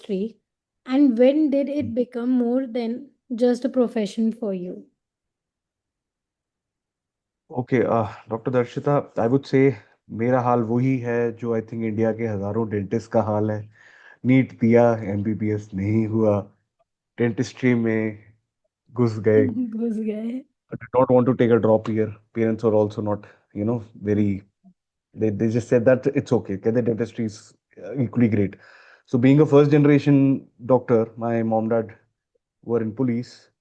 dentistry, and when did it become more than just a profession for you? Okay doctor Darshita I would say मेरा हाल वही है जो I think India के हजारों dentist का हाल है। नीट दिया, एमबीबीएस नहीं हुआ, डेंटिस्ट्री में घुस गए। घुस गए। I did not want to take a drop here. Parents were also not, very. They just said that it's okay. Okay, the dentistry is equally great. So being a first generation doctor, my mom dad were in police.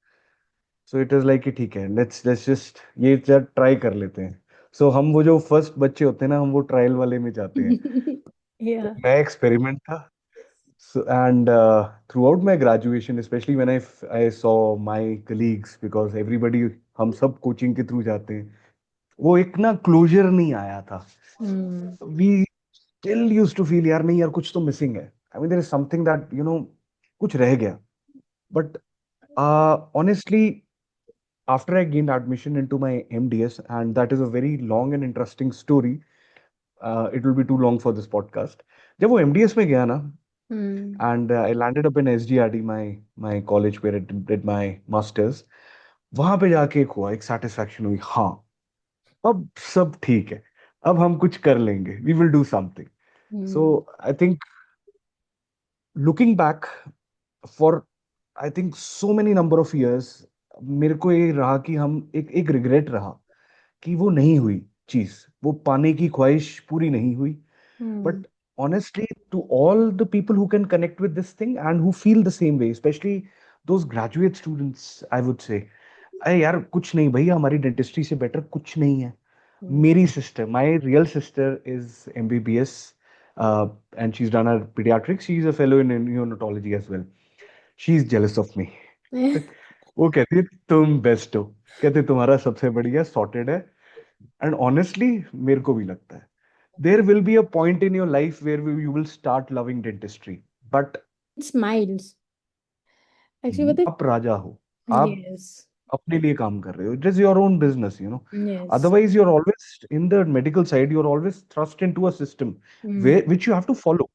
So it is like कि ठीक है, let's just ये try कर लेते हैं। सो हम वो जो फर्स्ट बच्चे होते हैं ना, हम वो ट्रायल वाले में जाते हैं। तो Yeah. नया एक्सपेरिमेंट था। And through out my graduation, specially when I I saw my colleagues, because everybody, हम सब कोचिंग के थ्रू जाते हैं, वो एक ना क्लोजर नहीं आया था। Hmm. We still use to feel, यार नहीं यार, कुछ तो मिसिंग है। I mean there is something that कुछ रह गया। But honestly, after I gained admission into my MDS, and that is a very long and interesting story. It will be too long for this podcast. जब वो MDS में गया ना, Hmm. and I landed up in SGRD, my college where I did my masters. वहां पे जाके एक हुआ, एक satisfaction हुई, हाँ अब सब ठीक है, अब हम कुछ कर लेंगे, we will do something. So Hmm. I think, looking back, for I think so many number of years, मेरे को ये रहा कि हम एक एक रिग्रेट रहा कि वो नहीं हुई चीज, वो पाने की ख्वाहिश पूरी नहीं हुई। Hmm. But honestly, to all the people who can connect with this thing and who feel the same way, especially those graduate students, I would say, अरे यार कुछ नहीं भैया, हमारी डेंटिस्ट्री से बेटर कुछ नहीं है। Hmm. मेरी sister, my real sister is MBBS, and she's done her pediatrics. She's a fellow in neonatology as well. She's jealous of me. वो कहती है तुम बेस्ट हो, कहते तुम्हारा सबसे बढ़िया सॉर्टेड है। एंड ऑनेस्टली मेरे को भी लगता है there will be a point in your life where you will start loving dentistry. But Smiles. Actually, what the. आप राजा हो, आप Yes. अपने लिए काम कर रहे हो, it is your own business, Yes. otherwise you're always in the medical side, you're always thrust into a system Hmm. where which you have to follow.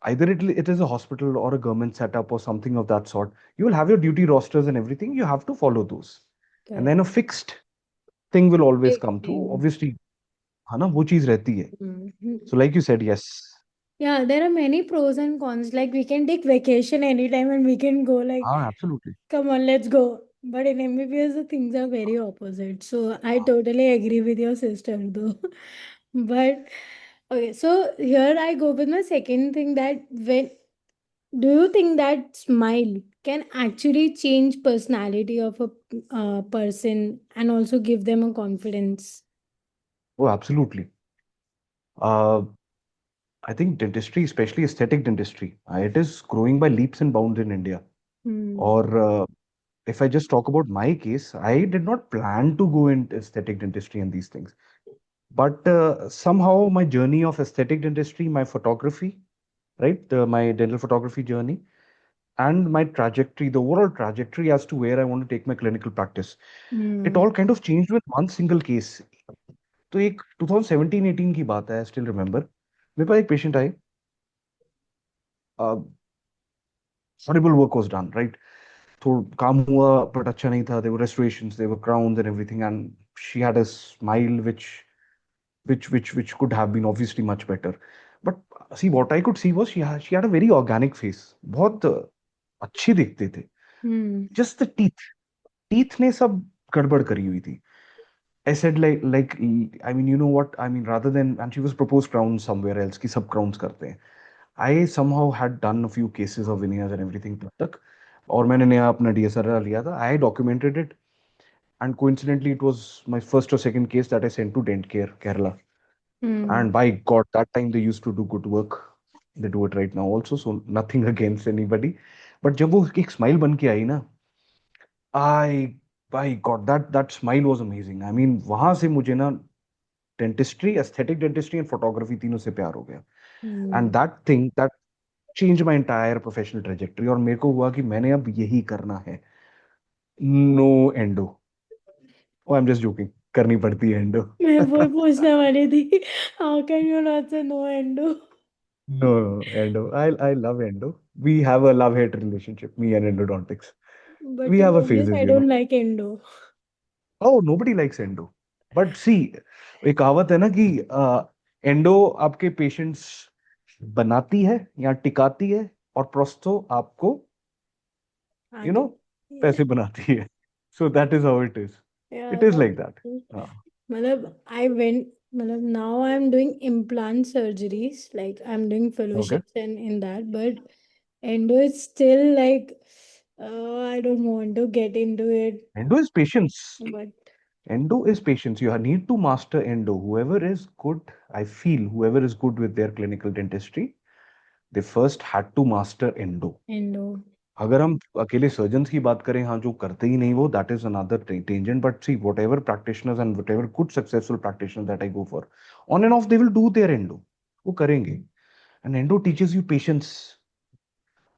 Either it is a hospital or a government setup or something of that sort. You will have your duty rosters and everything, you have to follow those, and then Correct. a fixed thing will always Big come through, thing. obviously, है ना, वो चीज रहती है। Hmm. So like you said, yes. Yeah, there are many pros and cons. Like we can take vacation anytime and we can go like, हाँ, absolutely. come on, let's go. But in MBBS, the things are very opposite. So I totally agree with your sister though. But okay, so here I go with my second thing that when do you think that smile can actually change personality of a person and also give them a confidence? Oh, absolutely. uh, I think dentistry, especially aesthetic dentistry, it is growing by leaps and bounds in India. Hmm. Or if I just talk about my case, I did not plan to go into aesthetic dentistry and these things. But somehow my journey of aesthetic dentistry, my photography, right, my dental photography journey, and my trajectory, the overall trajectory as to where I want to take my clinical practice, it Hmm. all kind of changed with one single case. तो एक 2017-18 की बात है, I still remember. मेरे पास एक patient आए, horrible work was done, right. थोड़ा काम हुआ बट अच्छा नहीं था, there were restorations, there were crowns and everything, and she had a smile which could have been obviously much better. But see, what I could see was she had a very organic face, बहुत अच्छे दिखते थे। Hmm. Just the teeth ने सब गड़बड़ करी हुई थी। I said like I mean, you know what I mean, rather than, and she was proposed crowns somewhere else कि सब crowns करते हैं। I somehow had done a few cases of veneers and everything तब तक, और मैंने नया अपना DSLR लिया था। I documented it, and coincidentally it was my first or second case that I sent to Dent Care Kerala, Hmm. and by God, that time they used to do good work. They do it right now also, so nothing against anybody. But जब वो एक smile बन के आई ना, I by God, that smile was amazing. I mean, वहां से मुझे ना dentistry, aesthetic dentistry and photography तीनों से प्यार हो गया। And Hmm. That thing that change my entire professional trajectory, और मेरे को हुआ कि मैंने अब यही करना है। No endo, oh I am just joking, करनी पड़ती है एंडो। मैं वो पूछने वाली थी, how can you not say no endo? No, endo. I love endo. We have a love-hate relationship, me and endodontics. But We to be have a honest, phases, I you know. don't like endo. Oh, nobody likes endo. But see, एक कहावत है ना कि endo आपके patients बनाती है या टिकाती है, और प्रोस्थो आपको यू नो आगे yeah, पैसे बनाती है. So that is how it is. yeah, It is like that. but हाँ. मतलब I went मतलब now I'm doing implant surgeries, like I'm doing Okay. fellowships and in that, but endo is still like I don't want to get into it, Endo is patience. but Endo is patience. You need to master endo. Whoever is good, I feel, whoever is good with their clinical dentistry, they first had to master endo. endo. अगर हम अकेले surgeons की बात करें, हाँ, जो करते ही नहीं वो, that is another tangent. But see, whatever practitioners and whatever good successful practitioner that I go for, on and off they will do their endo. वो करेंगे. And endo teaches you patience,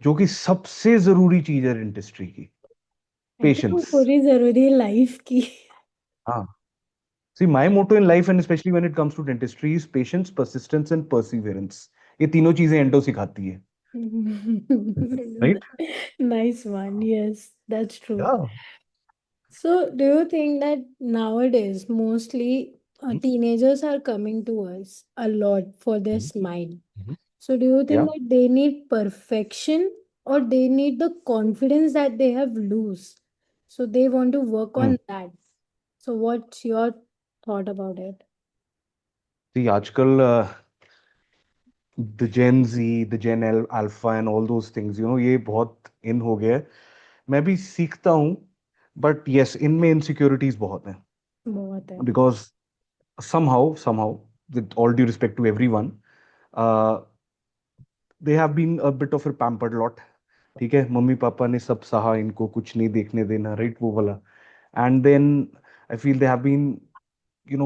जो कि सबसे जरूरी चीज है dentistry की. I think वो पेशेंस. पूरी जरूरी है लाइफ की. हाँ. See, my motto in life and especially when it comes to dentistry is patience, persistence and Perseverance. ये तीनों चीजें एंडो सिखाती है. Right. Nice one. Yes, that's true. या. So, do you think that nowadays mostly teenagers are coming to us a lot for their smile? So, do you think या. that they need perfection or they need the confidence that they have lose? So, they want to work on that. So, what's your thought about it? See, आजकल the Gen Z, the Gen L alpha and all those things, ये बहुत इन हो गया है. मैं भी सीखता हूँ. बट यस, इनमें इनसिक्योरिटीज बहुत हैं. बहुत है. Because somehow, with all due respect to everyone, uh, they have been a bit of a pampered lot. ठीक है, मम्मी पापा ने सब सहा, इनको कुछ नहीं देखने देना, राइट, वो वाला. And then I feel they have been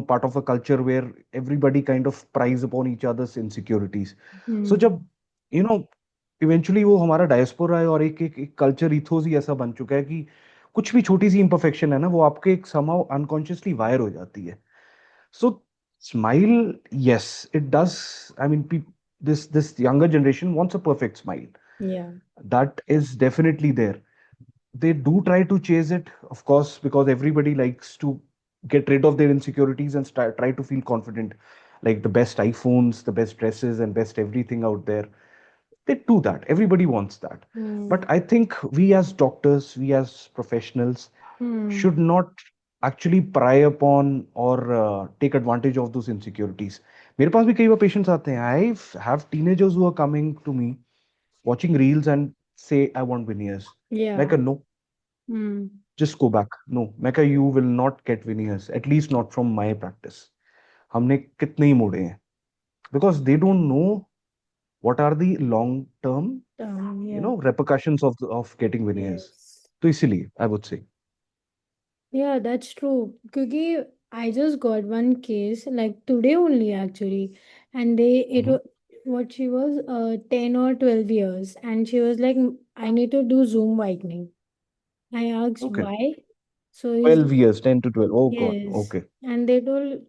part of a culture where everybody kind of prize upon each other's insecurities. So Hmm. जब you know इवेंचुअली वो हमारा डायस्पोरा है, और एक कल्चर इथोस ही ऐसा बन चुका है कि कुछ भी छोटी सी imperfection है ना, वो आपके एक somehow unconsciously वायर हो जाती है. So smile, yes, it does. I mean, this younger generation wants a perfect smile. Yeah. That is definitely there. They do try to chase it, of course, because everybody likes to get rid of their insecurities and try to feel confident, like the best iPhones, the best dresses, and best everything out there. They do that. Everybody wants that. Hmm. But I think we as doctors, we as professionals, Hmm. should not actually pry upon or take advantage of those insecurities. मेरे पास भी कई बार patients आते हैं. I have teenagers who are coming to me watching reels and say, I want veneers. मैं Yeah. कहा, no, Hmm. just go back. No, मैं कहा, you will not get veneers, at least not from my practice. हमने कितने ही मोड़े हैं. Because they don't know what are the long term, Yeah. repercussions of getting veneers. Yes. तो इसीलिए I would say. Yeah, that's true. Because I just got one case like today only actually, and it Mhm. was what she was 10 or 12 years, and she was like, I need to do Zoom whitening. I asked Okay. why. So he's 12 years, 10 to 12. Oh God. yes, Okay. and they told,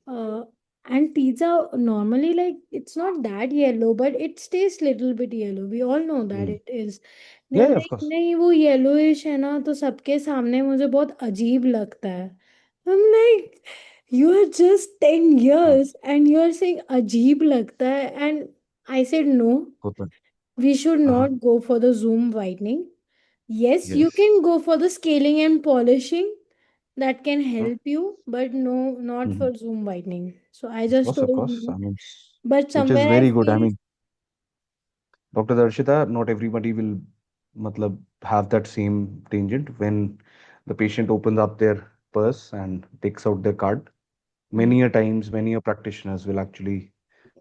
uh, and teeth are normally like it's not that yellow, but it stays little bit yellow. We all know that Hmm. it is. They're Yeah, yeah, of like course. नहीं वो yellowish है ना तो सबके सामने मुझे बहुत अजीब लगता है. I'm like you are just 10 हाँ, years and you are saying अजीब लगता है and I said no, होता है. we should हाँ. not go for the zoom whitening. Yes, you Yes. can go for the scaling and polishing that can Huh? help you, but no, not Mhm. for zoom whitening. So I just Of told course. no. I mean, But which is somewhere I very good. I feel mean, Dr. Darshita, not everybody will matlab, have that same tangent when the patient opens up their purse and takes out their card. hmm, Many a times, many a practitioners will actually,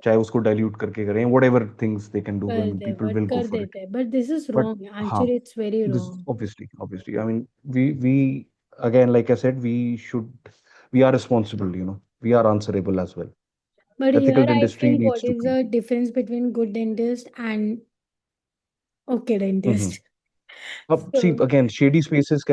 चाहे उसको dilute करके करें, whatever things they can do, I mean, people will go कर for it. देते but this is But wrong. हाँ, Actually, it's very this wrong. obviously. I mean, we again, like I said, we are responsible. We are answerable as well. But Ethical here I dentistry feel needs what to is be. the difference between good dentist and okay Mhm. dentist. See, So again, shady spaces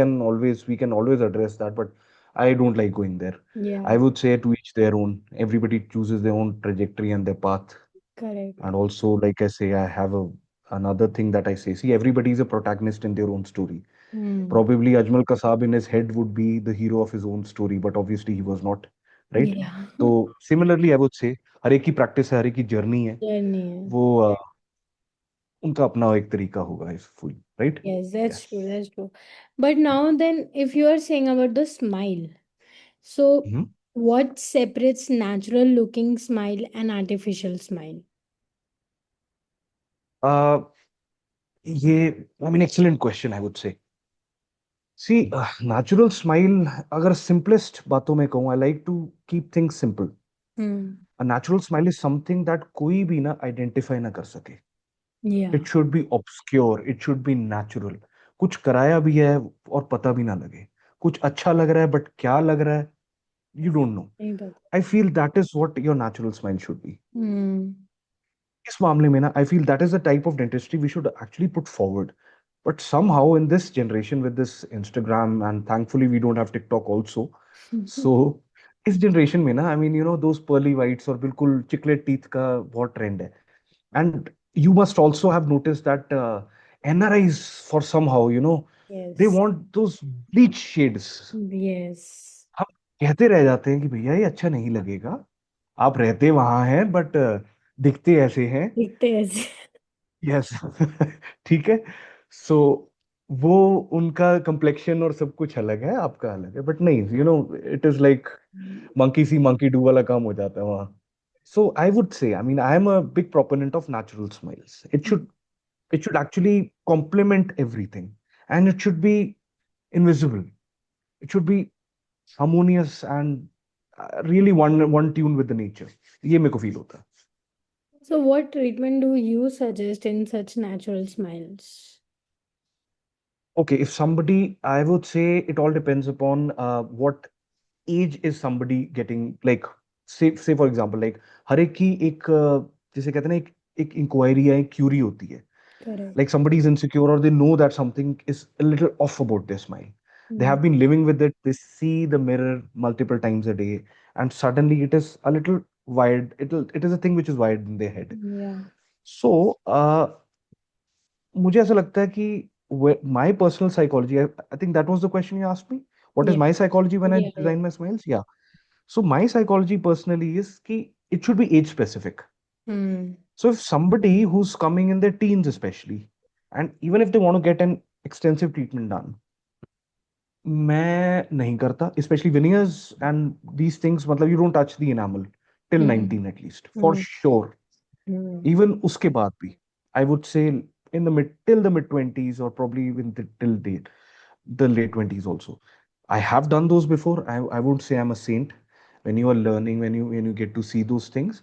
we can always address that, but I don't like going there. yeah. I would say to each their own. Everybody chooses their own trajectory and their path. Correct. And also, like I say, I have a another thing that I say. See, everybody is a protagonist in their own story. Hmm. Probably Ajmal Kasab in his head would be the hero of his own story, but obviously he was not, right? Yeah. तो similarly, I would say हर एक की practice है, हर एक की journey है, Journey है. वो उनका अपना एक तरीका होगा, इस full right. Yes, that's yes. true. That's true. But now then, if you are saying about the smile, so what separates natural looking smile and artificial smile? ये I mean excellent question I would say. See natural smile, अगर simplest बातों में कहूँ, I like to keep things simple. Hmm. A natural smile is something that कोई भी ना identify ना कर सके. It Yeah. Should be obscure, it should be natural. कुछ कराया भी है और पता भी ना लगे. कुछ अच्छा लग रहा है बट क्या लग रहा है, यू डोंट नो. नहीं पता. I feel that is what your natural smile should be. Hmm. इस मामले में ना I feel that is the type of dentistry we should actually put forward. But somehow in this generation with this Instagram, and thankfully we don't have TikTok also. So इस generation में ना, I mean, you know, those pearly whites और बिल्कुल chiclet teeth का बहुत trend है. And you must also have noticed that NRIs, for somehow, you know, they Yes. want those bleach shades. Yes. हम कहते रह जाते हैं कि भैया ये अच्छा नहीं लगेगा, आप रहते वहां हैं बट दिखते ऐसे हैं. दिखते ऐसे. यस. ठीक है. सो वो उनका कम्प्लेक्शन और सब कुछ अलग है, आपका अलग है, बट नहीं, you know, it is like monkey C monkey do वाला काम हो जाता है वहाँ. सो I would say, I mean, I am a big proponent of natural smiles. It should actually complement everything, and it should be invisible. It should be harmonious and really one one tune with the nature. ये मेरे को feel होता है. So, what treatment do you suggest in such natural smiles? Okay, if somebody, I would say it all depends upon what age is somebody getting, like, say for example, like हर एक की एक जिसे कहते हैं ना, एक इंक्वायरी या एक क्यूरी होती है. Correct. Like somebody is insecure or they know that something is a little off about their smile. They Hmm. have been living with it. They see the mirror multiple times a day, and suddenly it is a little wired. It is a thing which is wired in their head. Yeah. So मुझे ऐसा लगता है कि my personal psychology, I think that was the question you asked me. What is Yeah. my psychology when I Yeah. Yeah. design my smiles? Yeah. So my psychology personally is कि it should be age specific. Hmm. So if somebody who's coming in their teens especially, and even if they want to get an extensive treatment done, मैं नहीं करता, especially veneers and these things, मतलब you don't touch the enamel till Hmm. 19 at least, for Hmm. sure. Hmm. Even उसके बाद भी, I would say in the mid till the mid 20s, or probably even till date, the late 20s also. I have done those before. I would say I'm a saint. When you are learning, when you get to see those things,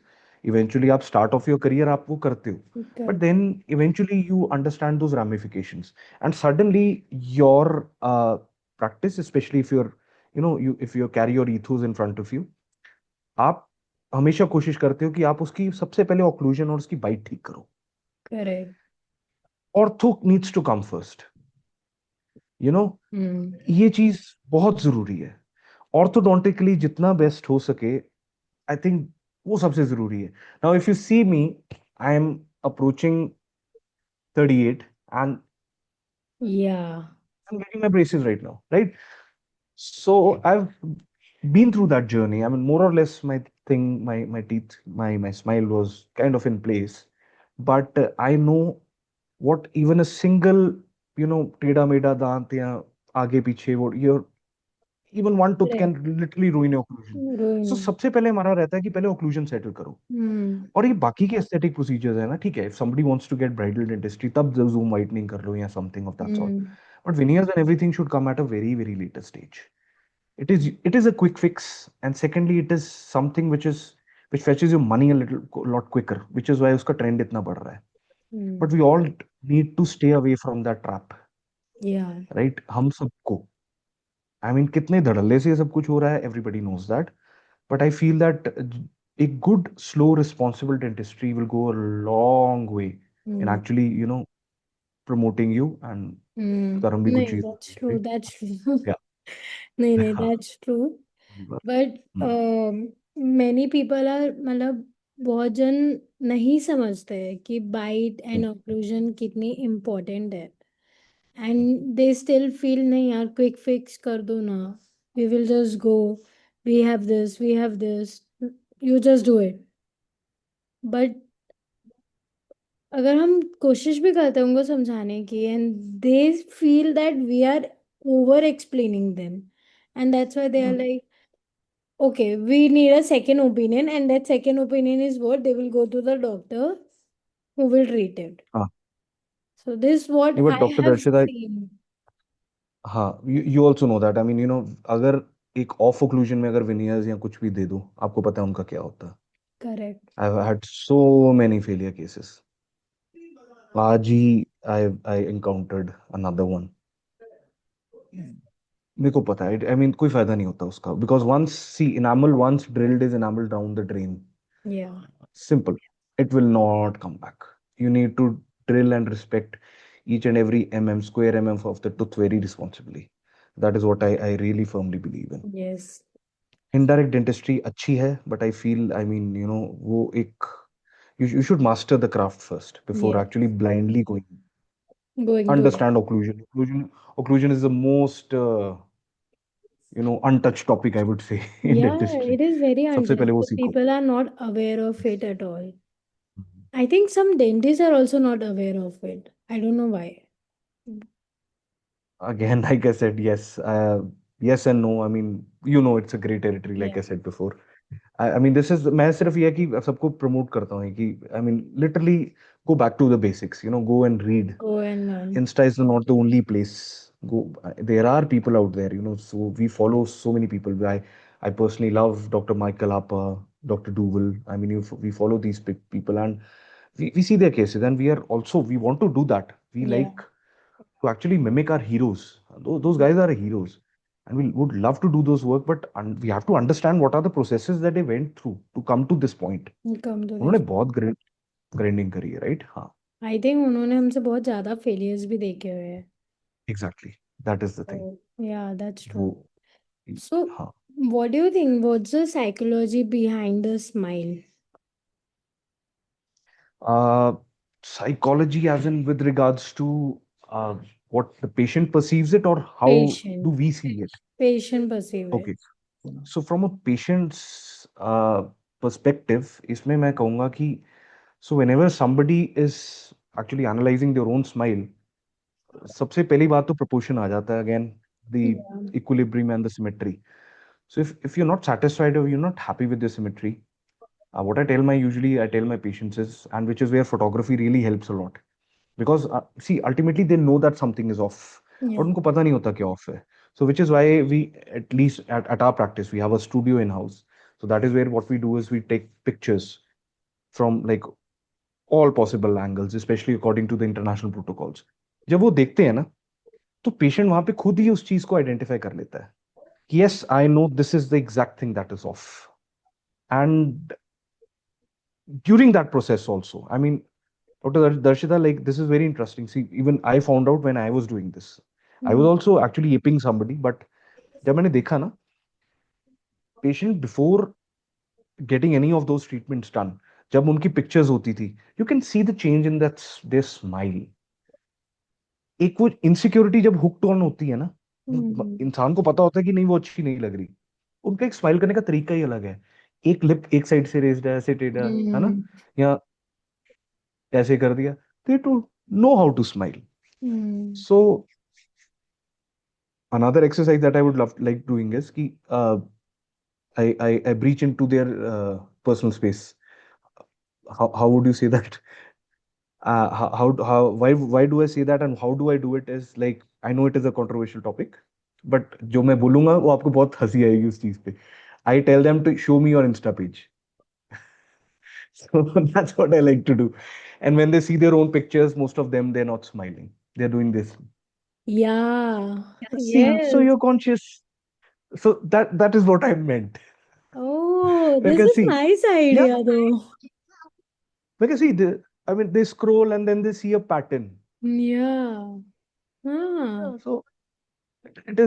eventually आप start off your career आप वो करते हो. But Correct. then eventually you understand those ramifications, and suddenly your practice, especially if you're, you know, you if you carry your ethos in front of you, आप हमेशा कोशिश करते हो कि आप उसकी सबसे पहले ऑक्लूजन और उसकी बाइट ठीक करो. Correct. Ortho needs to come first, you know. Hmm. ये चीज बहुत जरूरी है. ऑर्थोडोंटिकली जितना बेस्ट हो सके, आई थिंक वो सबसे जरूरी है. Now if you see me, I am approaching 38 and Yeah. I'm getting my braces right now, right? So I've been through that journey. I mean, more or less, my thing, my teeth, my smile was kind of in place, but I know what even a single, you know, टेढ़ा मेढ़ा दांत या आगे पीछे, वो your even one tooth can Correct. literally ruin your occlusion. So Ruining. सबसे पहले हमारा रहता है कि पहले occlusion settle करो. Hmm. और ये बाकी के एस्थेटिक प्रोसीजर्स है ना, ठीक है, if somebody wants to get bridal dentistry, तब zoom whitening कर लो या something of that sort. Hmm. But veneers and everything should come at a very very later stage. It is a quick fix, and secondly it is something which fetches you money a lot quicker, which is why उसका trend इतना बढ़ रहा है. But Hmm. we all need to stay away from that trap, Yeah. right? हम सबको, I mean, कितने धड़ल्ले से ये सब कुछ हो रहा है, everybody knows that. But I feel that a good, slow, responsible dentistry will go a long way in Hmm. actually, you know, promoting you, and Hmm. कर्म भी No, कुछ चीज that's होती है, true. right? That's true. Yeah. No, no, हाँ. that's true. सही बात. But hmm. many people are, matlab, बहुत जन नहीं समझते हैं कि बाइट एंड ऑक्लूजन कितनी इम्पोर्टेंट है, एंड दे स्टिल फील नहीं यार क्विक फिक्स कर दो ना, we will just go, we have this, you just do it. But अगर हम कोशिश भी करते हैं उनको समझाने की, and they feel that we are over explaining them, and that's why they are like, okay, we need a second opinion, and that second opinion is what they will go to the doctor who will treat it. हाँ, So this is what नहीं, but I doctor have दर्शिता, seen. हाँ, you also know that, I mean अगर एक of occlusion में अगर veneers या कुछ भी दे दो, आपको पता है उनका क्या होता है। Correct. I have had so many failure cases. आज ही आई आई एनकाउंटर्ड अनदर वन। मेरे को पता है, आई मीन कोई फायदा नहीं होता उसका, because once see enamel once drilled is enamel down the drain. Yeah. Simple. It will not come back. You need to drill and respect each and every square of the tooth very responsibly. That is what I really firmly believe in. Yes. Indirect dentistry अच्छी है, but I feel, I mean, वो एक, you should master the craft first before Yes. actually blindly going Going to it. understand occlusion. Occlusion is the most untouched topic, I would say, in Yeah, dentistry. it is very सबसे पहले untouched. वो So सीखो। people are not aware of it at all. I think some dentists are also not aware of it. I don't know why. Again, like I said, yes, yes and no. I mean, it's a great territory, like Yeah. I said before. I mean, this is, मैं सिर्फ ये है कि सबको promote करता हूँ कि, I mean, literally go back to the basics, go and read. Go and learn. Insta is not the only place. There are people out there, so we follow so many people. I personally love Dr. Michael Appa, Dr. Duval. I mean, we follow these people, and we see their cases, and we want to do that. We Yeah. like to actually mimic our heroes. Those guys are heroes, and we would love to do those work, but we have to understand what are the processes that they went through to come to this point. Come to उन्होंने this. बहुत grinding करी है, right? हाँ, I think उन्होंने हमसे बहुत ज्यादा failures भी देखे हुए हैं. exactly. That is the thing. Oh, yeah, that's वो, true. So, हाँ, what do you think? What's the psychology behind the smile? uh, psychology as in with regards to uh, what the patient perceives it, or how do Patient. we see it? Patient perceive it. Okay. So from a patient's perspective, इसमें मैं कहूँगा कि so whenever somebody is actually analyzing their own smile, सबसे पहली बात तो proportion आ जाता है again, the Yeah. equilibrium and the symmetry. So if you're not satisfied or you're not happy with the symmetry, what I tell my patients is, and which is where photography really helps a lot, because see, ultimately they know that something is off, और Yeah. उनको पता नहीं होता क्या off है. So which is why we, at least at our practice, we have a studio in house. So that is where what we do is we take pictures from like all possible angles, especially according to the international protocols. जब वो देखते हैं ना, तो patient वहां पे खुद ही उस चीज को आइडेंटिफाई कर लेता है कि yes, I know this is the exact thing that is of. And during that process also, I mean, Dr. Darshita, like, this is very interesting. See, even I found out when I was doing this. I was Mm. also actually yipping somebody, but जब मैंने देखा ना, patient before getting any of those treatments done, जब उनकी pictures होती थी, you can see the change in their smile. एक वो इनसिक्योरिटी जब हुक्ड ऑन होती है ना, Mm. इंसान को पता होता है कि नहीं वो अच्छी नहीं लग रही, उनका एक स्माइल करने का तरीका ही अलग है. एक लिप एक साइड से रेज्ड है, ऐसे टेढ़ा है ना, Mm. या ऐसे कर दिया, they don't know how to smile. Mm. So another exercise that I would love like doing is ki, I breach into their personal space. How would you say that? Why do I say that, and how do I do it is like, I know it is a controversial topic, but जो मैं बोलूंगा वो आपको बहुत हंसी आएगी उस चीज पे. I tell them to show me your Insta page. So that's what I like to do. And when they see their own pictures, most of them, they're not smiling. They're doing this. Yeah. See, so Yes. you're conscious. So that is what I meant. Oh, Like this I is see, nice yeah, idea though. like I see, I mean, they scroll and then they see a pattern. Yeah. Ah. Yeah, so it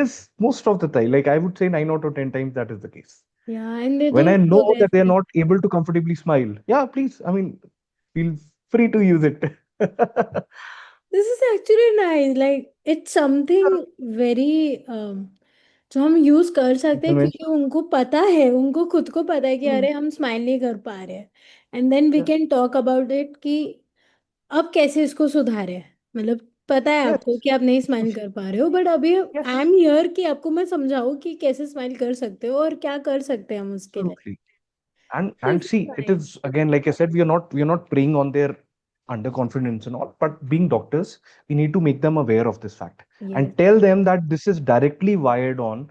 is most of the time. Like I would say 9 out of 10 times that is the case. Yeah, and they When I don't know show their that they're face. not able to comfortably smile, yeah, please, I mean, feel free to use it. This is actually nice. Like it's something very जो हम use कर सकते हैं क्योंकि Conventional. उनको पता है, उनको खुद को पता है कि Hmm. अरे हम स्माइल नहीं कर पा रहे हैं, and then we Yeah. Can talk about it कि अब कैसे इसको सुधारे। मतलब पता है आपको Yes. कि आप नहीं स्माइल कर पा रहे हो, बट अभी Yes. आई एम हियर कि आपको मैं समझाऊं कि कैसे स्माइल कर सकते हो और क्या कर सकते हैं हम उसके लिए। Absolutely. And This is see, it nice. is again, like I said, we are not preying on their underconfidence and all, but being doctors, we need to make them aware of this fact Yes. and tell them that this is directly wired on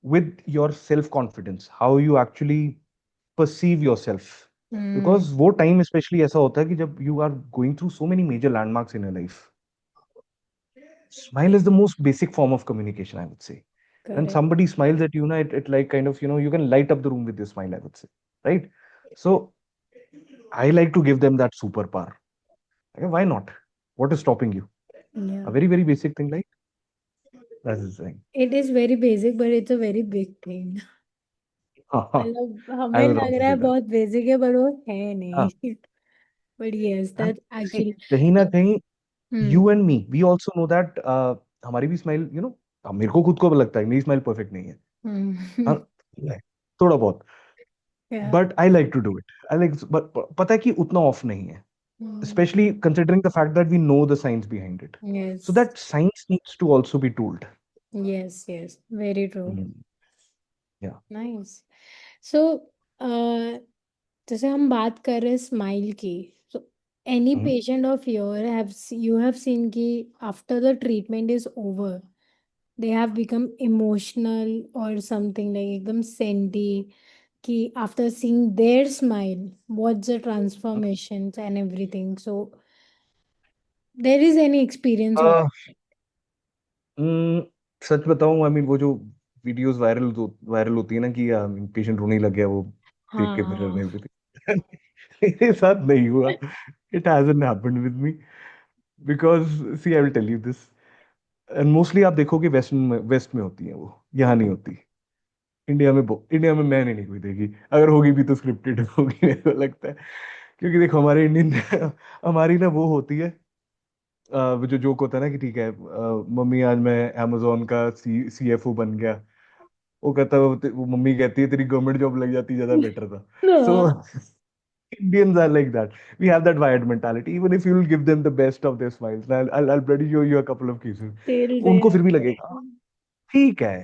with your self confidence, how you actually perceive yourself. Hmm. Because वो time especially ऐसा होता है कि जब you are going through so many major landmarks in your life. Smile is the most basic form of communication, I would say. When Correct. somebody smiles at you, na, it like kind of, you can light up the room with your smile, I would say. Right? So I like to give them that superpower. Okay, why not? What is stopping you? Yeah. A very, very basic thing like that's the thing. It is very basic, but it's a very big thing. मतलब I हमें would लग also रहा है say that. बहुत basic है, but वो है हाँ, नहीं। But yes, and that's see, actually. कहीं ना कहीं Hmm. you and me, we also know that हमारी भी स्माइल मेरे को खुद को लगता है मेरी स्माइल परफेक्ट नहीं है. Hmm. हाँ, है, थोड़ा बहुत. Yeah. But I like to do it. I like, पता है कि उतना ऑफ नहीं है, Hmm. especially considering the fact that we know the science behind it. So Yes. that science needs to also be told. Yes. Yes. Very true. Mm, yeah. Nice. So, जैसे हम बात कर रहे हैं स्माइल की, so any Mhm. patient of yours have you have seen कि after the treatment is over, they have become emotional or something like एकदम senti कि after seeing their smile, what's the transformations and everything. So, there is any experience of. Uh, mm, सच बताऊं, I mean वो जो videos viral होती है ना कि patient रोने लग गया वो देख हाँ के मिरर हाँ। में एवरीथिंग. मेरे साथ नहीं हुआ. It hasn't happened with me. Because see, I will tell you this. And mostly आप देखोगे वेस्ट में होती है वो, यहाँ नहीं होती. इंडिया में मैंने नहीं कोई देखी. अगर होगी भी तो स्क्रिप्टेड होगी, मेरे को लगता है. क्योंकि देखो हमारे इंडियन हमारी ना वो होती है, वो जो जोक होता है ना कि ठीक है, मम्मी आज मैं amazon का CFO बन गया. वो कहता है, वो मम्मी कहती है तेरी गवर्नमेंट जॉब लग जाती ज्यादा बेटर था. सो No, Indians are like that. We have that wired mentality. Even if you'll give them the best of their smiles, and I'll bloody show you a couple of cases. still उनको there. फिर भी लगेगा ठीक है.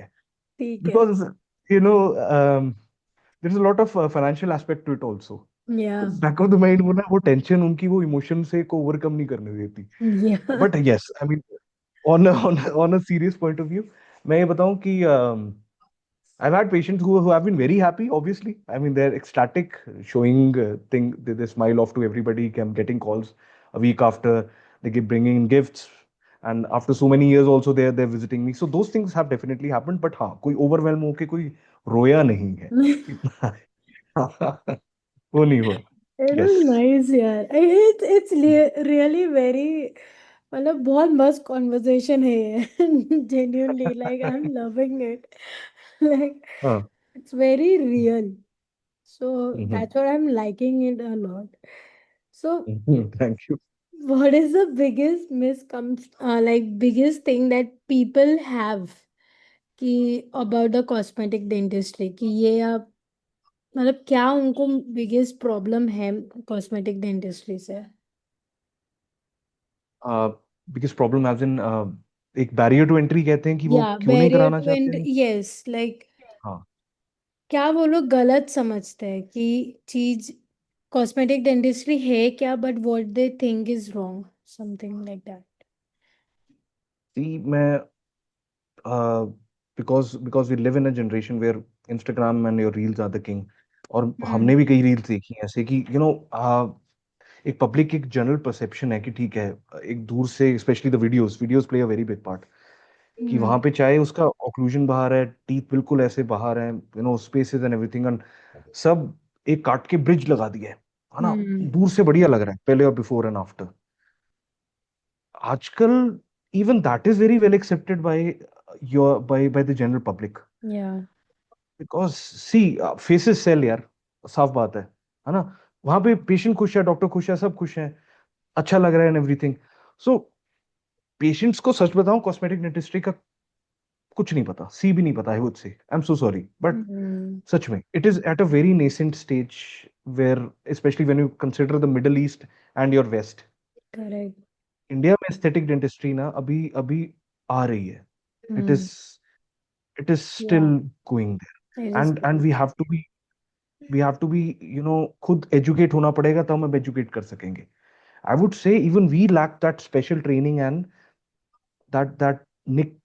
ठीक है। Because you know um, there's a lot of financial aspect to it also. तो Yeah. Back of the mind वो ना वो टेंशन उनकी वो इमोशन से को ओवरकम नहीं करने देती. Yeah. But yes, I mean, on a serious point of view, मैं ये बताऊं कि I've had patients who have been very happy, obviously. I mean, they're ecstatic, showing they smile off to everybody. I'm getting calls a week after, they keep bringing in gifts. And after so many years also, they're visiting me. So those things have definitely happened. But हाँ, कोई overwhelm होके कोई रोया नहीं है. इतना वो नहीं हुआ. It Yes. is nice यार, it's really very, मतलब बहुत मस्त कॉन्वर्सेशन है ये। Genuinely, like I'm loving it. Like हाँ. it's very real. So Mhm. that's what I'm liking it a lot. So Thank you. what is the biggest like biggest thing that people have कि about the cosmetic dentistry कि ये आप, मतलब क्या उनको biggest problem है cosmetic dentistry से। Biggest problem as in एक बैरियर टू एंट्री कहते हैं कि वो या क्यों नहीं बैरियर कराना टू चाहते एंड हैं. यस लाइक हाँ. क्या वो लोग गलत समझते हैं कि चीज कॉस्मेटिक डेंटिस्ट्री है क्या, but what they think is wrong, something like that. See, मैं because we live in a generation where Instagram and your reels are the king. और हम्म। हमने भी कई रील्स देखी हैं ऐसे कि एक पब्लिक एक जनरल परसेप्शन है कि ठीक है, एक दूर से specially the videos play a very big part. कि हम्म। वहां पे चाहे उसका ऑक्लूजन बाहर है, टीथ बिल्कुल ऐसे बाहर है, स्पेसेस एंड एवरीथिंग, एंड सब एक काट के ब्रिज लगा दिया है ना. हम्म। दूर से बढ़िया लग रहा है पहले और बिफोर एंड आफ्टर. आजकल even that is very well accepted by the general public. या बिकॉज सी फेसेस सेल यार, साफ बात है ना। वहां पे पेशेंट खुश है, डॉक्टर खुश है, सब खुश है, अच्छा लग रहा है एंड एवरीथिंग। सो पेशेंट्स को सच बताऊं, कॉस्मेटिक डेंटिस्ट्री का कुछ नहीं पता, सी भी नहीं पता, I would say, I am so sorry, but Hmm. सच में it is at a very nascent stage, where specially when you consider the Middle East and your west. Correct. India में एस्थेटिक डेंटिस्ट्री ना अभी अभी आ रही है। It Hmm. Is it is still Yeah, going it there, is and we have to be खुद educate होना पड़ेगा, तब हम एजुकेट कर सकेंगे। I would say even we lack that special training and that nick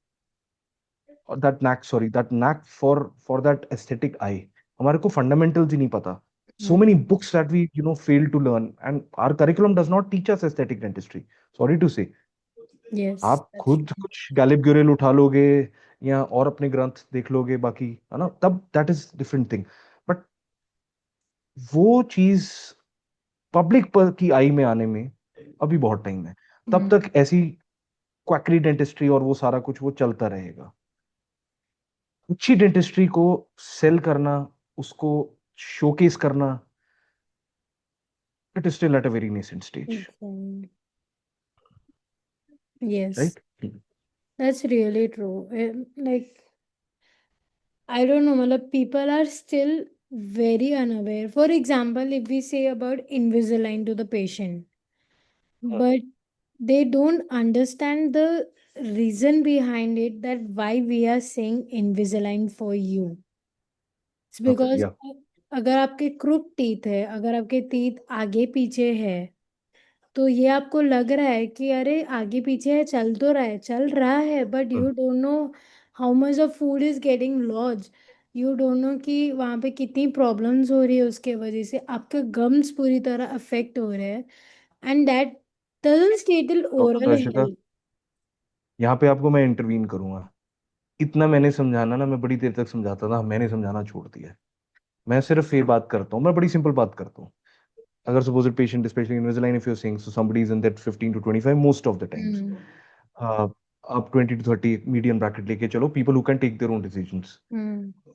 that knack for that aesthetic eye. हमारे को fundamentals ही नहीं पता। So many Hmm. books that we fail to learn, and our curriculum does not teach us aesthetic dentistry, sorry to say। Yes, आप that's खुद true. कुछ गैलिब ग्यूरेल उठा लोगे या और अपने ग्रंथ देख लोगे बाकी, है ना, तब that is different thing. But वो चीज पब्लिक पर की आई में आने में अभी बहुत टाइम है। तब Hmm. तक ऐसी क्वैकरी डेंटिस्ट्री और वो सारा कुछ वो चलता रहेगा। अच्छी डेंटिस्ट्री को सेल करना, उसको शोकेस करना, it is still at a very nascent stage, Okay. Yes, right. that's really true. Like, I don't know, मतलब people are still very unaware. For example, if we say about Invisalign to the patient, but they don't understand the reason behind it, that why we are saying Invisalign for you. It's okay because या अगर आपके crook teeth है, अगर आपके teeth आगे पीछे है, तो ये आपको लग रहा है कि अरे आगे पीछे है, चल तो रहा है, चल रहा है, but you don't know how much of food is getting lodged. You don't know कि वहाँ पे कितनी प्रॉब्लम्स हो रही है, उसके वजह से आपके गम्स पूरी तरह अफेक्ट हो रहे हैं। And that doesn't stay till doctor oral Harshita, health. यहाँ पे आपको मैं इंटरवीन करूंगा। इतना मैंने समझाना ना, मैं बड़ी देर तक समझाता था, मैंने समझाना छोड़ दिया है। मैं सिर्फ ये बात करता हूँ, मैं बड़ी सिंपल बात करता हूँ। अगर suppose patient especially Invisalign, if you saying so somebody is in that 15 to 25 most of the times, hmm. आप 20 to 30 मीडियम ब्रैकेट लेके चलो, people who can take their own decisions hmm.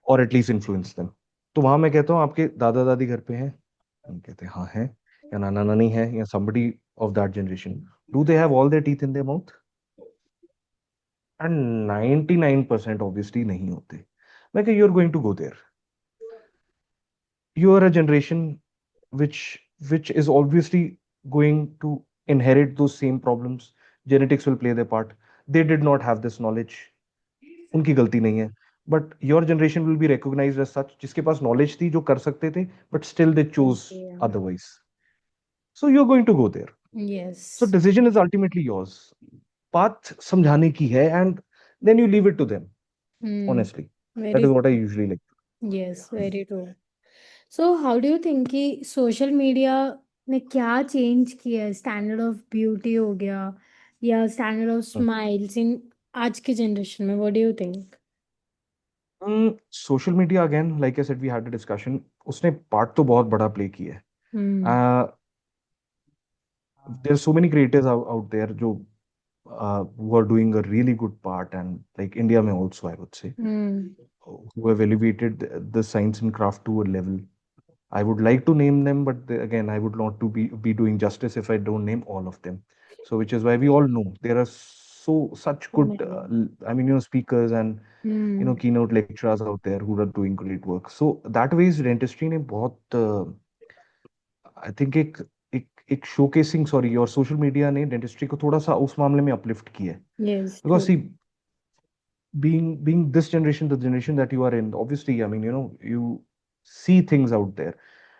और एटलीस्ट इन्फ्लुएंस देम। तो वहां मैं कहता हूँ आपके दादा दादी घर पे हैं? हम कहते हैं हाँ है। या नाना नानी है, या somebody of that generation, do they have all their teeth in their mouth? And 99% obviously नहीं होते। मैं कह, you are going to go there, you are a generation which is obviously going to inherit those same problems. Genetics will play their part. They did not have this knowledge, उनकी गलती नहीं है। But your generation will be recognised as such, जिसके पास knowledge थी, जो कर सकते थे, but still they chose otherwise. So you are going to go there. So yes. Decision is ultimately yours. बात समझाने की है, and then you leave it to them, hmm. Honestly. That is very. What I usually like. Yes, very true. So how do you think कि social media ने क्या change किया है? Standard of beauty हो गया, या स्टैंडर्ड ऑफ स्माइल्स इन आज की जनरेशन में? What do you think? Social media again, like I said, we had a discussion, उसने पार्ट तो बहुत बड़ा प्ले किया हम्म। है। There so many creators out there जो who are doing a really good part, and like India में also, I would say, hmm. who have elevated the science and craft to a level. I would like to name them, but again, I would not to be doing justice if I don't name all of them. So, which is why we all know there are such So good, many. I mean, speakers and hmm. keynote lecturers out there who are doing great work. So that ways dentistry ने बहुत I think एक showcasing, sorry, और social media ने dentistry को थोड़ा सा उस मामले में अपलिफ्ट किया है। Yes, because true. See, being this generation, the generation that you are in, obviously, I mean, you see things out there.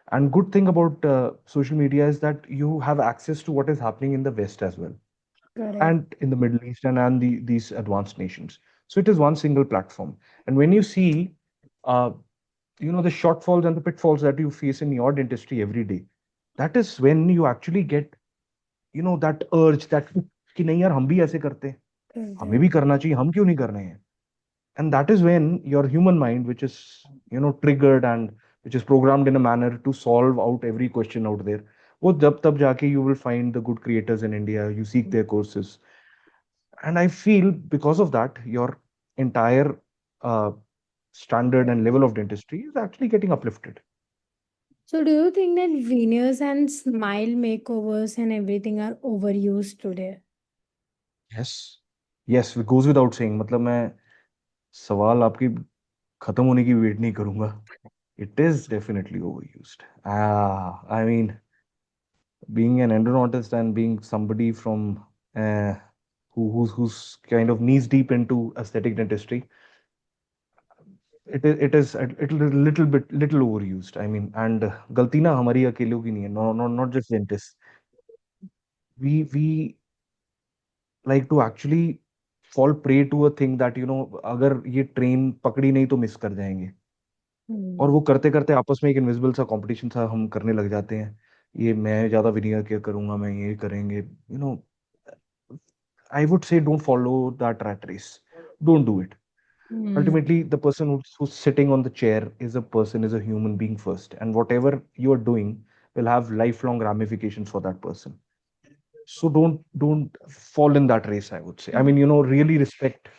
And good thing about social media is that you have access to what is happening in the West as well, correct. and in the Middle East, and these advanced nations. So it is one single platform. And when you see, uh, the shortfalls and the pitfalls that you face in your dentistry every day, that is when you actually get, that urge that कि नहीं यार, हम भी ऐसे करते हैं, करते हमें हैं। भी करना चाहिए, हम क्यों नहीं कर रहे हैं? And that is when your human mind, which is triggered and which is programmed in a manner to solve out every question out there, वो जब तब जाके you will find the good creators in India, you seek their courses. And I feel because of that, your entire uh, standard and level of dentistry is actually getting uplifted. So, do you think that veneers and smile makeovers and everything are overused today? Yes. Yes, it goes without saying. मतलब मैं सवाल आपकी खत्म होने की wait नहीं करूंगा. It is definitely overused. I mean, being an endodontist and being somebody from who's kind of knees deep into aesthetic dentistry, it is a little overused. I mean, and गलती ना हमारी अकेलों की नहीं है. No, no, not just dentists. We like to actually fall prey to a thing that अगर ये train पकड़ी नहीं तो मिस कर जाएंगे. और Hmm. वो करते करते आपस में एक इनविजिबल सा कंपटीशन सा हम करने लग जाते हैं. ये मैं ज्यादा विनियर क्या करूंगा, मैं ये करेंगे. I would say don't follow that rat race. Don't do it. Hmm. Ultimately, the person who's sitting on the chair is a person, is a human being first. And whatever you are doing will have lifelong ramifications for that person. So don't fall in that race, I would say. I mean, really respect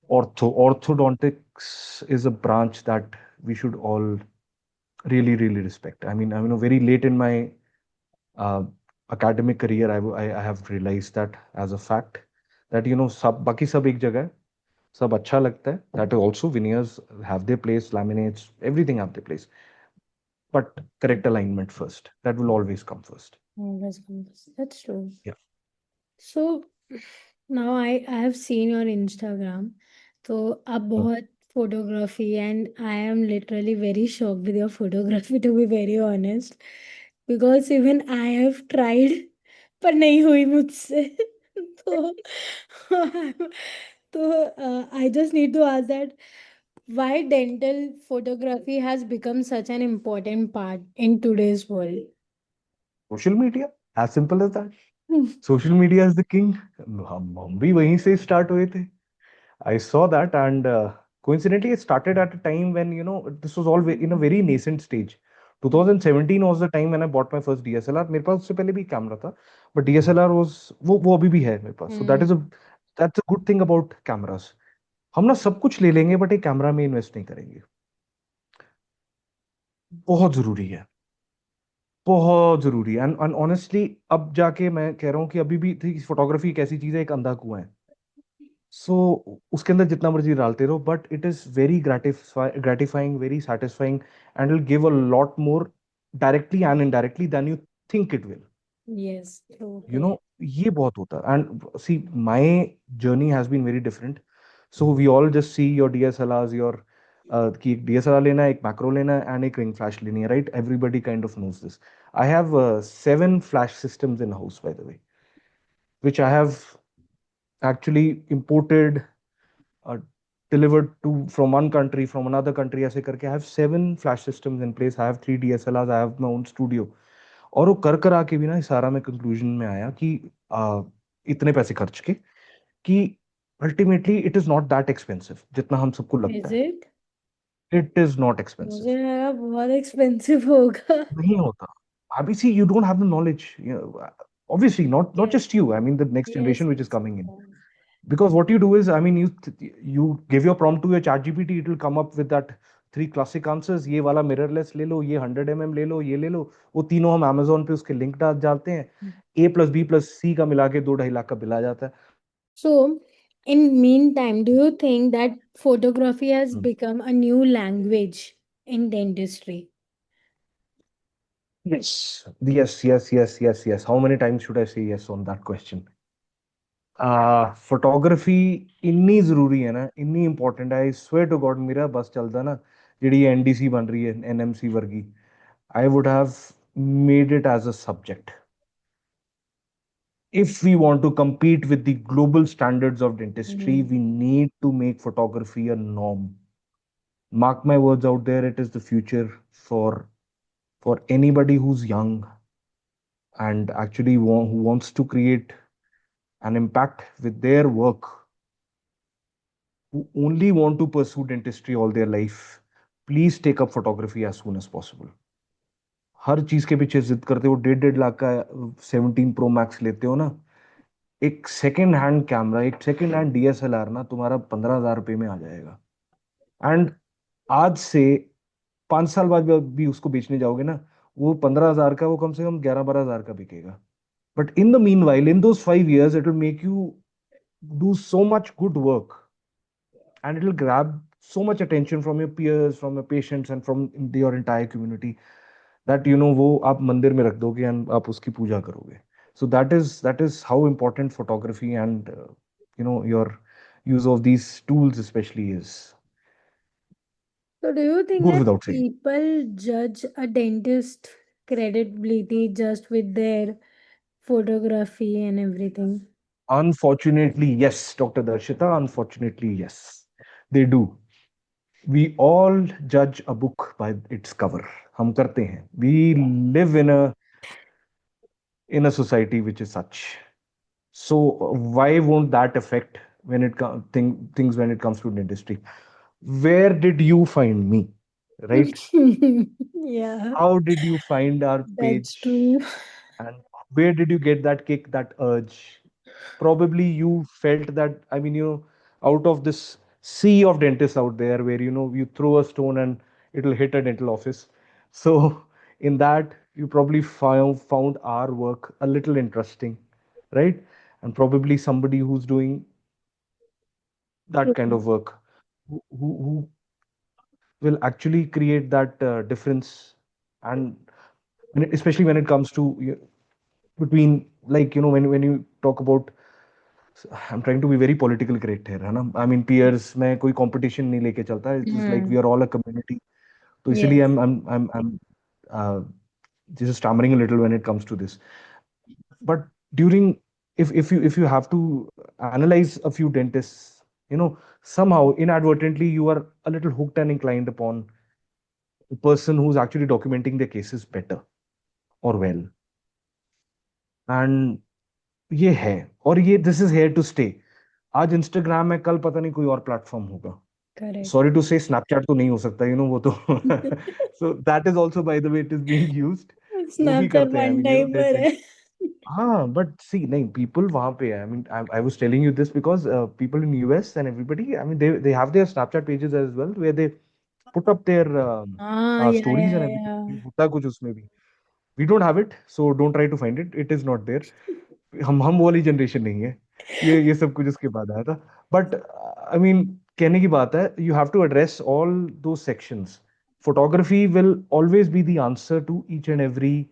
ortho. Orthodontics is a branch that we should all really, really respect. I mean, very late in my uh, academic career, I have realized that as a fact that सब बाकी सब एक जगह है, सब अच्छा लगता है. That also veneers have their place, laminates, everything have their place. But correct alignment first. That will always come first. That's true. Yeah. So now I have seen your Instagram. तो आप बहुत photography and I am literally very shocked with your photography to be very honest because even I have tried पर नहीं हुई मुझसे तो तो I just need to ask that why dental photography has become such an important part in today's world. Social media, as simple as that. Social media is the king. हम भी वहीं से start हुए थे. I saw that, and coincidentally, it started at a time when this was all in a very nascent stage. 2017 was the time when I bought my first DSLR. मेरे पास उससे पहले भी कैमरा था, but DSLR was वो अभी भी है मेरे पास. So Hmm. that's a good thing about cameras. हम ना सब कुछ ले लेंगे बट एक कैमरा में इन्वेस्ट नहीं करेंगे. बहुत जरूरी है. बहुत जरूरी है. एंड ऑनेस्टली अब जाके मैं कह रहा हूँ कि अभी भी फोटोग्राफी एक ऐसी चीज है, एक अंधा कुआं है. सो उसके अंदर जितना मर्जी डालते रहो, but it is very gratifying, very satisfying, and will give a lot more directly and indirectly than you think it will. Yes, true, you know correct. ये बहुत होता है. And see my journey has been very different. So we all just see your DSLR, your कि एक DSLR लेना है, एक macro लेना है, एंड एक रिंग फ्लैश लेनी है, right? Everybody kind of nose this. I have 7 flash systems in house, by the way, which I have actually imported, uh, delivered to from one country, from another country, ऐसे करके. I have 7 flash systems in place. I have 3 DSLRs. I have my own studio. और वो कर आके भी ना इस सारा में कंक्लूजन में आया कि इतने पैसे खर्च के कि ultimately it is not that expensive जितना हम सबको लगता Is है. it? It is not expensive. मुझे लगा बहुत एक्सपेंसिव होगा. नहीं होता. अभी see you don't have the knowledge. Obviously not Yes, just you. I mean the next yes, generation which is yes. coming in. Because what you do is, I mean, you give your prompt to your chat gpt, it will come up with that 3 classic answers. ये वाला mirrorless ले लो, ये 100 mm ले लो, ये ले लो. वो तीनों हम amazon पे उसके लिंक डाल डालते हैं. A+B+C का मिला के 2-2.5 लाख का बिल आ जाता है. So, in meantime, do you think that photography has Hmm. become a new language in dentistry? Yes. How many times should I say yes on that question? Photography इन्नी जरूरी है ना, इन्नी इंपॉर्टेंट है. आई स्वेयर टू गॉड मेरा बस चलता ना ਜਿਹੜੀ एनडीसी बन रही है, NMC वर्गी, I would have made it as a subject. If we want to compete with the global standards of dentistry, Hmm. we need to make photography a norm. Mark my words out there, it is the future for anybody who's young and actually who wants to create an impact with their work, who only want to pursue dentistry all their life. Please take up photography as soon as possible. हर चीज के पीछे जिद करते हो, 1.5 1.5 लाख का 17 Pro Max लेते हो ना, एक सेकेंड हैंड कैमरा, एक सेकेंड हैंड डीएसएलआर ना तुम्हारा 15,000 रुपये में आ जाएगा. एंड आज से 5 साल बाद भी उसको बेचने जाओगे ना, वो 15,000 का वो कम से कम 11-12 हज़ार का बिकेगा. But in the mean while, in those 5 years, it will make you do so much good work, and it will grab so much attention from your peers, from your patients, and from your entire community, that वो आप मंदिर में रख दोगे and आप उसकी पूजा करोगे. So that is how important photography and your use of these tools especially is. So, do you think Goes that without saying. people judge a dentist credibility just with their photography and everything? Unfortunately, yes, Dr. Darshita. Unfortunately, yes, they do. We all judge a book by its cover. हम करते हैं. We live in a society which is such. So why won't that affect when things when it comes to dentistry? Where did you find me? Right? Yeah, How did you find our that's page? true. And where did you get that kick, that urge? Probably you felt that, I mean, out of this sea of dentists out there, where you throw a stone and it'll hit a dental office. So in that, you probably found our work a little interesting, right? And probably somebody who's doing that kind True. of work, who will actually create that difference. And especially when it comes to between, like, when you talk about, I'm trying to be very political correct here, है ना? I mean, peers में कोई competition नहीं लेके चलता. It's just like we Hmm. are all a community. तो इसीलिए Yes. I'm uh, just stammering a little when it comes to this. But during, if you have to analyze a few dentists, somehow inadvertently you are a little hooked and inclined upon the person who's actually documenting their cases better or well. And ये है, और ये this is here to stay. आज Instagram है, कल पता नहीं कोई और प्लेटफॉर्म होगा. Correct. Sorry to say, Snapchat तो नहीं हो सकता, वो तो. So that is also, by the way, it is being used. वो भी Snapchat करते हैं, आई one मीन timer है. हाँ, बट सी, नहीं, पीपल वहां पे है. I mean, I was telling you this because people in US and everybody, I mean, they have their Snapchat pages as well, where they put up their हाँ, yeah, stories yeah, and yeah. Everything. होता कुछ उसमें भी. We don't have it, so don't try to find it. It is not there. हम वो वाली generation नहीं है. ये सब कुछ उसके बाद आया था. बट आई मीन, कहने की बात है, you have to address all दो sections. Photography will always be the answer to each and every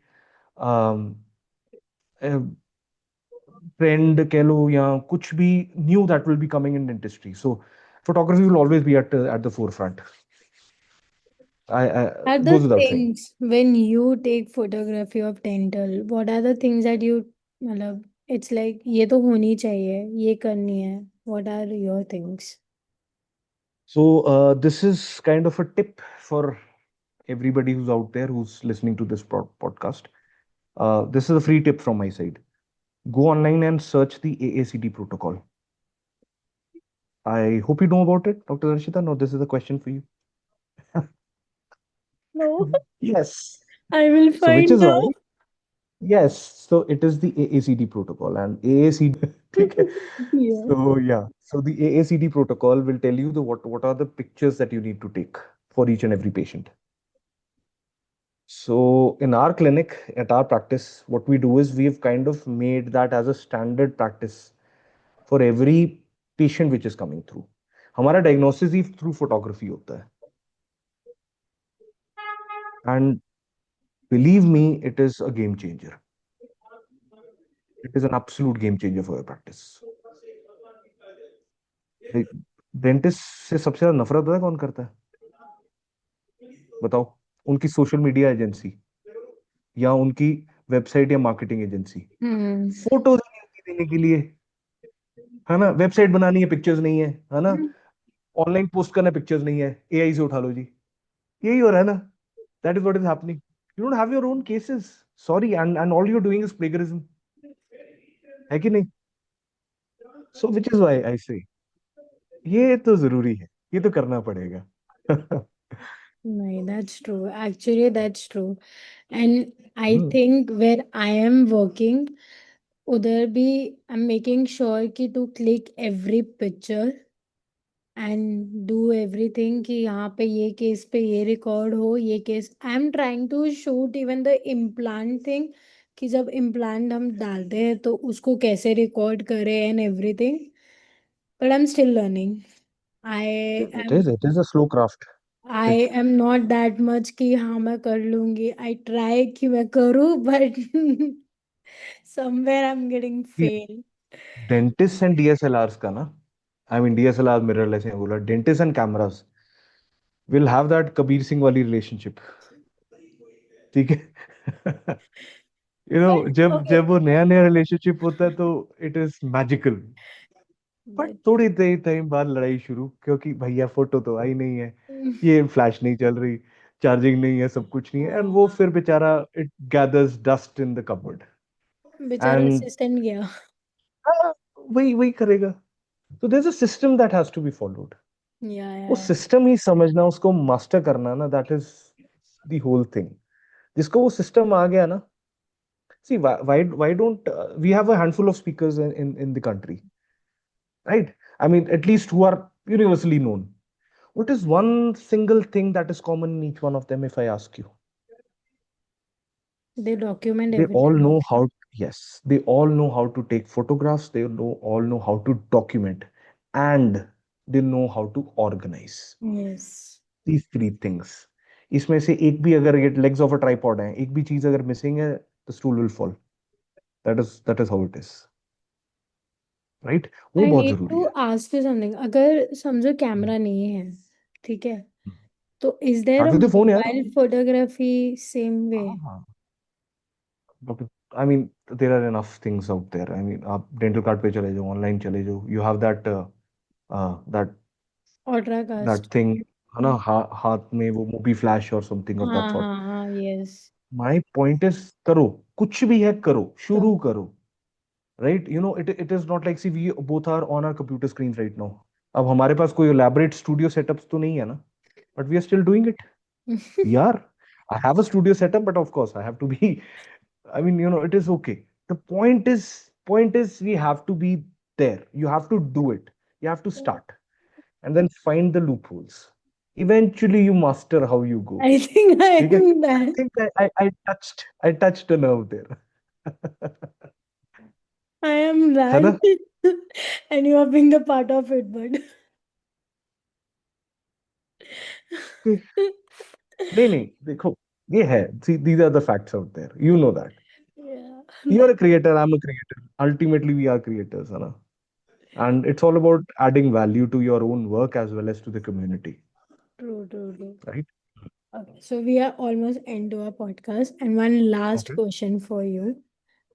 trend कह लो, या कुछ भी new that will be coming in industry. So photography will always be at the forefront. I Are goes the without saying. things when you take photography of dental, what are the things that you, मतलब, it's like ये तो होनी चाहिए, ये करनी है. What are your things? So this is kind of a tip for everybody who's out there who's listening to this podcast. This is a free tip from my side. Go online and search the AACD protocol. I hope you know about it, Dr. Darshita. No, this is a question for you. No, Yes. I will So, which find is why, out. yes, so it is the AACD protocol, and AACD. Okay. Yeah. So yeah, so the AACD protocol will tell you the what are the pictures that you need to take for each and every patient. So in our clinic, at our practice, what we do is we've kind of made that as a standard practice for every patient which is coming through. हमारा diagnosis ही through photography होता है. And believe me, it is a game changer. It is an absolute game changer for your practice. Dentist से सबसे ज्यादा नफरत पता है कौन करता है? बताओ. उनकी सोशल मीडिया एजेंसी, या उनकी वेबसाइट या मार्केटिंग एजेंसी. Hmm. फोटोज नहीं होती देने के लिए, है ना? वेबसाइट बनानी है, पिक्चर्स नहीं है ना? ऑनलाइन पोस्ट करना, पिक्चर्स नहीं है, एआई से उठा लो जी. यही हो रहा है ना? That is what is happening. You don't have your own cases. Sorry, and all you doing is plagiarism. है कि नहीं? सो विच इज व्हाई आई से, ये तो जरूरी है, ये तो करना पड़ेगा. No, that's true. Actually, that's true. And I hmm. think where I am working, उधर भी I'm making sure कि to click every picture and do everything कि यहाँ पे ये केस पे ये रिकॉर्ड हो, ये case I am trying to shoot even the implant thing, कि जब इम्प्लांट हम डालते हैं तो उसको कैसे रिकॉर्ड करें and everything, but I am still learning. I am It is a slow craft. I It am not that much कि हाँ मैं कर लूंगी. आई ट्राई कि मैं करूँ but somewhere I am getting fail. Dentist and DSLRs का ना, आई मीन डीएसएलआर मिररलेस है बोला, dentist and cameras will have that Kabir Singh वाली रिलेशनशिप. ठीक है. जब ओके. जब वो नया नया रिलेशनशिप होता है तो इट इज मैजिकल. बट थोड़ी देर टाइम बाद लड़ाई शुरू, क्योंकि भैया फोटो तो आई नहीं है, ये फ्लैश नहीं चल रही, चार्जिंग नहीं है, सब कुछ नहीं है, एंड वो फिर बेचारा it gathers dust in the cupboard. बेचारा एंड असिस्टेंट गया. वही वही करेगा. तो there is a system that has to be followed. वो या. सिस्टम ही समझना, उसको मास्टर करना ना, that is the whole thing. जिसको वो सिस्टम आ गया ना. See, why don't we have a handful of speakers in the country, right? I mean, at least who are universally known. What is one single thing that is common in each one of them, if I ask you? They document They all everything. know how, yes, they all know how to take photographs, all know how to document, and they know how to organize. Yes. These three things. इसमें से एक भी अगर ये legs of a tripod है, एक भी चीज अगर missing है, the stool will fall. That is how it is, right? वो I बहुत need जरूरी to है. ask you something. अगर समझो कैमरा नहीं है, ठीक है, हम्म. तो is there a काट देते फोन यार. mobile photography same way? हाँ हाँ. I mean, there are enough things out there. I mean, आप डेंटल कार्ड पे चले जाओ, ऑनलाइन चले जाओ, you have that Ultra that cast. Thing, है ना, हाथ में वो मूवी फ्लैश और समथिंग ऑफ दैट हाँ सॉर्ट. हाँ हाँ, यस. माय पॉइंट इज, करो, कुछ भी है करो, करो. शुरू करो. Right, it is not like, see we both are on our computer screen right now. अब हमारे पास कोई एलैबोरेट स्टूडियो सेटअप्स तो नहीं है ना, but we are still doing it. We are, I have a studio setup, but of course I have to be, I mean, it is okay. The point is, we have to be there. You have to do it. You have to start and then find the loopholes. Eventually, you master how you go. I think I Okay? am I that. think I touched a nerve there. I am है that. ना? And you are being the part of it, but नहीं नहीं, देखो, ये है. See, these are the facts out there. You know that. yeah, You are that a creator. I'm a creator. Ultimately, we are creators, है ना? And it's all about adding value to your own work as well as to the community, true, true, true. right? Okay, so we are almost into our podcast, and one last Okay. question for you.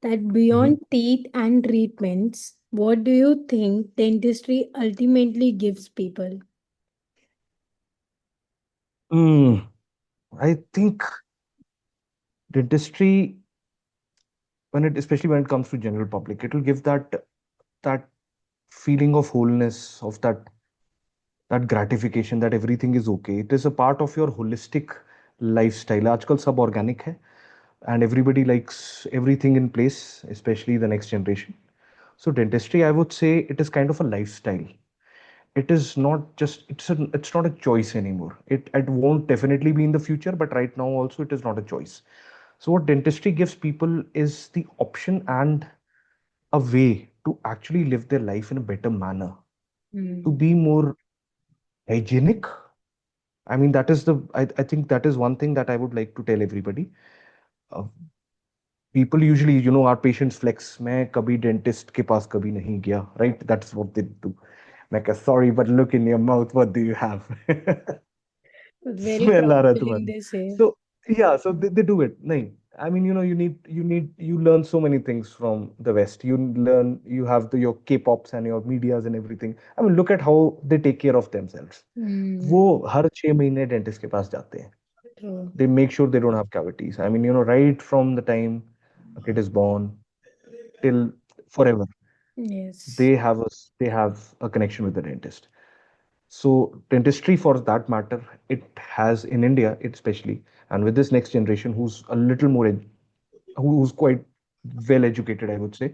That Mhm. beyond teeth and treatments, what do you think dentistry ultimately gives people? Mm, I think dentistry, especially when it comes to general public, it will give that feeling of wholeness, of that gratification that everything is okay. It is a part of your holistic lifestyle. आजकल सब organic है, and everybody likes everything in place, especially the next generation. So dentistry, I would say, it is kind of a lifestyle. It is not just, it's not a choice anymore. It won't definitely be in the future, but right now also it is not a choice. So what dentistry gives people is the option and a way to actually live their life in a better manner, to Hmm. be more hygienic. I mean, I think that is one thing that I would like to tell everybody. uh, People usually, our patients flex, मैं कभी dentist के पास कभी नहीं गया, right? That's what they do. मैं कहा, sorry, but look in your mouth, what do you have? Very Smell uh proud रहा है feeling, तुम्हारे. they say. So yeah, so they do it. नहीं, I mean, you learn so many things from the West. You have your K-pops and your medias and everything. I mean, look at how they take care of themselves. वो Hmm. हर 6 महीने dentist के पास जाते हैं. True. They make sure they don't have cavities. I mean, right from the time a kid is born till forever, Yes. they have a connection with the dentist. So dentistry, for that matter, it has in India, especially, and with this next generation, who's a little more, who's quite well educated, I would say,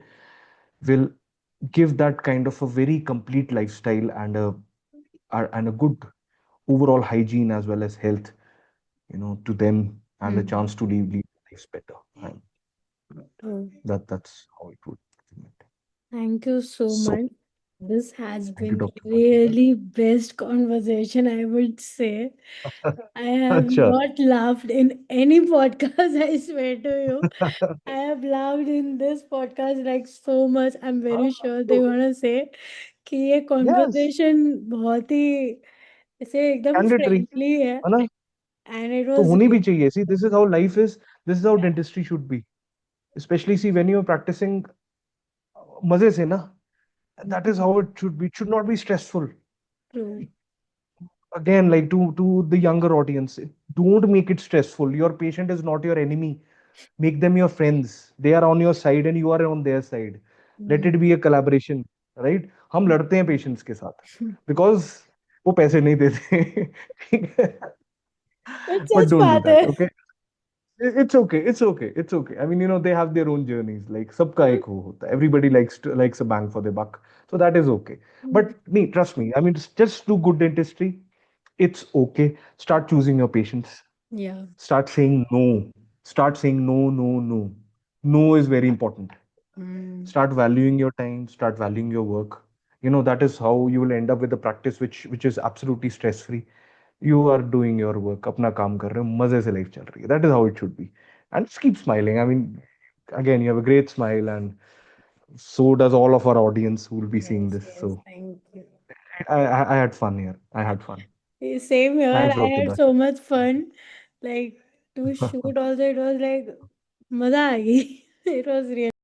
will give that kind of a very complete lifestyle and a and a good overall hygiene as well as health, to them, and the Hmm. chance to live lives better. And True. that's how it would. Thank you so So much. This has thank you, been Dr. Mantika. really best conversation, I would say. I have Sure. not laughed in any podcast, I swear to you. I have laughed in this podcast like so much. I'm हाँ, very sure they're तो gonna say कि ये yes conversation बहुत ही ऐसे एकदम कैंडिडेटरी friendly है है ना, and it तो was होनी भी चाहिए. See this is how life is, this is how dentistry should be, specially see when you are practising मजे से ना. That is how it should be. It should not be stressful. true. Again, like to the younger audience, don't make it stressful. Your patient is not your enemy. Make them your friends. They are on your side and you are on their side. Let Hmm. it be a collaboration, right? हम लड़ते हैं patients के साथ because वो पैसे नहीं देते. ठीक है. It's But such don't do बात that, है. okay? It's okay. It's okay. It's okay. I mean, they have their own journeys. Like सबका एक वो होता है. Everybody likes a bang for their buck. So that is okay. But me, trust me. I mean, just do good dentistry. It's okay. Start choosing your patients. Yeah. Start saying no. Start saying no, no, no. No is very important. Hmm. Start valuing your time. Start valuing your work. That is how you will end up with a practice which is absolutely stress free. You are doing your work, अपना काम कर रहे हो, मजे से life चल रही है. That is how it should be. And just keep smiling. I mean, again, you have a great smile, and so does all of our audience who will be seeing Yes, this. yes, So thank you. I had fun here. I had fun. Same here. Thanks, I Dr. had Dash. so much fun. Like to shoot also, it was like मजा आ गई. It was really